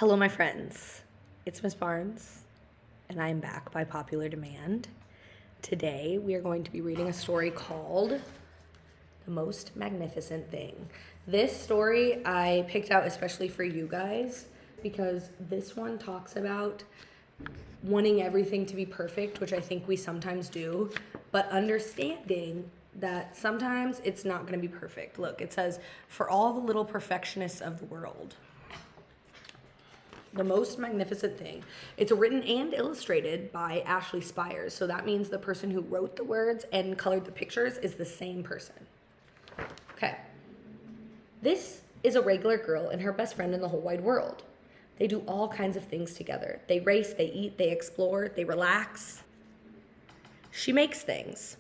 Hello, my friends. It's Miss Barnes, and I am back by popular demand. Today, we are going to be reading a story called The Most Magnificent Thing. This story I picked out especially for you guys because this one talks about wanting everything to be perfect, which I think we sometimes do, but understanding that sometimes it's not going to be perfect. Look, it says, "For all the little perfectionists of the world." The Most Magnificent Thing. It's written and illustrated by Ashley Spires. So that means the person who wrote the words and colored the pictures is the same person. Okay. This is a regular girl and her best friend in the whole wide world. They do all kinds of things together. They race, they eat, they explore, they relax. She makes things.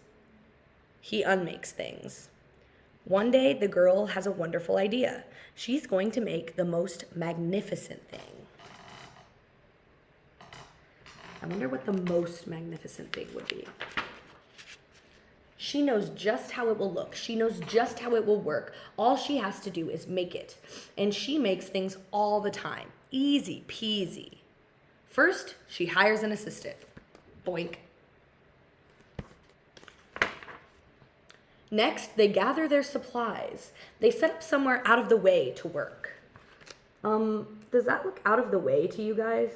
He unmakes things. One day, the girl has a wonderful idea. She's going to make the most magnificent thing. I wonder what the most magnificent thing would be. She knows just how it will look. She knows just how it will work. All she has to do is make it. And she makes things all the time. Easy peasy. First, she hires an assistant. Boink. Next, they gather their supplies. They set up somewhere out of the way to work. Does that look out of the way to you guys?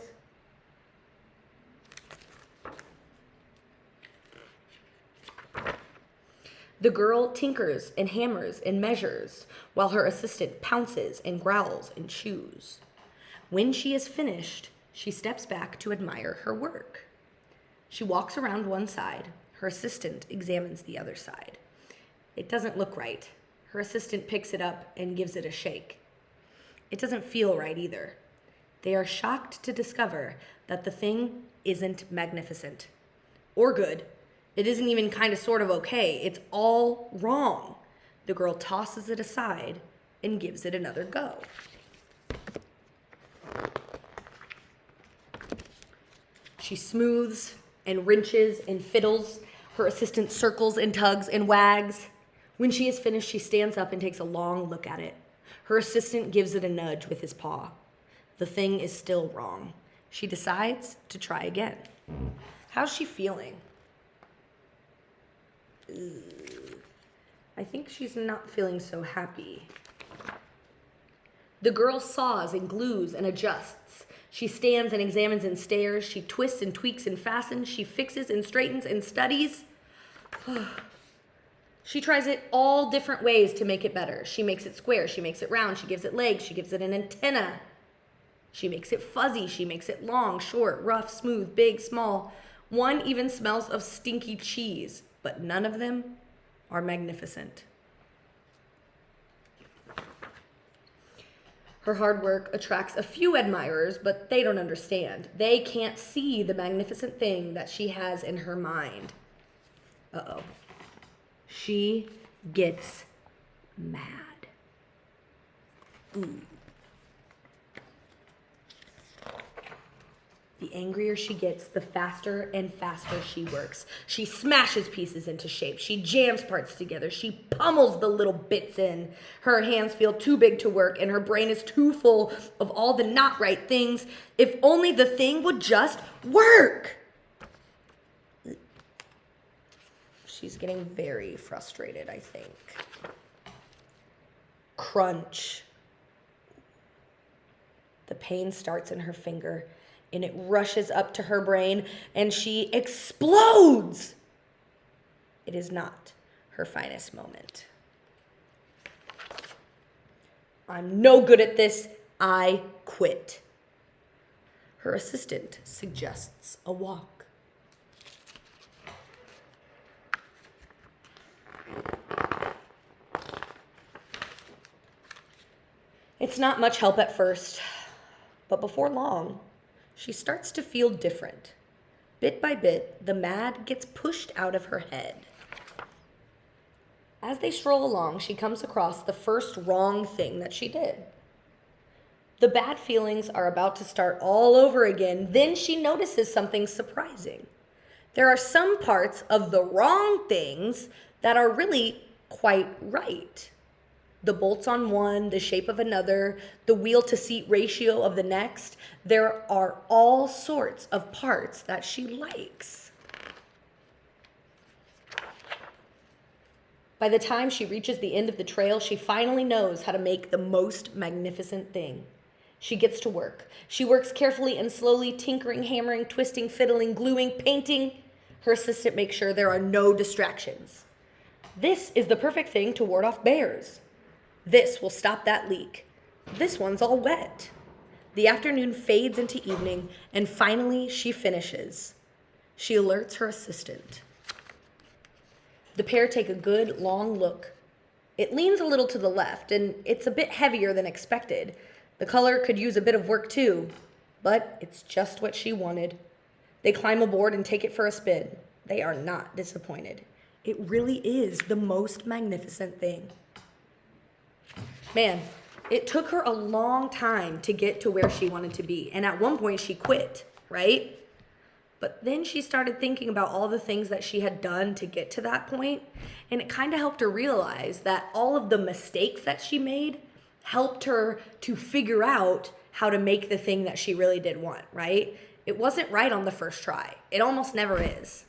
The girl tinkers and hammers and measures, while her assistant pounces and growls and chews. When she is finished, she steps back to admire her work. She walks around one side. Her assistant examines the other side. It doesn't look right. Her assistant picks it up and gives it a shake. It doesn't feel right either. They are shocked to discover that the thing isn't magnificent or good. It isn't even kind of sort of okay. It's all wrong. The girl tosses it aside and gives it another go. She smooths and wrenches and fiddles. Her assistant circles and tugs and wags. When she is finished, she stands up and takes a long look at it. Her assistant gives it a nudge with his paw. The thing is still wrong. She decides to try again. How's she feeling? I think she's not feeling so happy. The girl saws and glues and adjusts. She stands and examines and stares. She twists and tweaks and fastens. She fixes and straightens and studies. She tries it all different ways to make it better. She makes it square. She makes it round. She gives it legs. She gives it an antenna. She makes it fuzzy. She makes it long, short, rough, smooth, big, small. One even smells of stinky cheese. But none of them are magnificent. Her hard work attracts a few admirers, but they don't understand. They can't see the magnificent thing that she has in her mind. Uh-oh. She gets mad. Ooh. The angrier she gets, the faster and faster she works. She smashes pieces into shape. She jams parts together. She pummels the little bits in. Her hands feel too big to work, and her brain is too full of all the not right things. If only the thing would just work. She's getting very frustrated, I think. Crunch. The pain starts in her finger, and it rushes up to her brain, and she explodes. It is not her finest moment. I'm no good at this. I quit. Her assistant suggests a walk. It's not much help at first, but before long, she starts to feel different. Bit by bit, the mad gets pushed out of her head. As they stroll along, she comes across the first wrong thing that she did. The bad feelings are about to start all over again. Then she notices something surprising. There are some parts of the wrong things that are really quite right. the bolts on one, the shape of another, the wheel to seat ratio of the next. There are all sorts of parts that she likes. By the time she reaches the end of the trail, she finally knows how to make the most magnificent thing. She gets to work. She works carefully and slowly, tinkering, hammering, twisting, fiddling, gluing, painting. Her assistant makes sure there are no distractions. This is the perfect thing to ward off bears. This will stop that leak. This one's all wet. The afternoon fades into evening, and finally she finishes. She alerts her assistant. The pair take a good, long look. It leans a little to the left, and it's a bit heavier than expected. The color could use a bit of work too, but it's just what she wanted. They climb aboard and take it for a spin. They are not disappointed. It really is the most magnificent thing. Man, it took her a long time to get to where she wanted to be, and at one point she quit, right? But then she started thinking about all the things that she had done to get to that point, and it kind of helped her realize that all of the mistakes that she made helped her to figure out how to make the thing that she really did want, right? It wasn't right on the first try. It almost never is.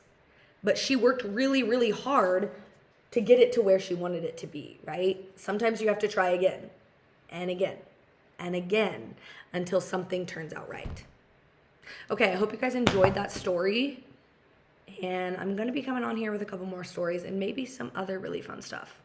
But she worked really, really hard to get it to where she wanted it to be, right? Sometimes you have to try again and again and again until something turns out right. Okay, I hope you guys enjoyed that story. And I'm going to be coming on here with a couple more stories and maybe some other really fun stuff.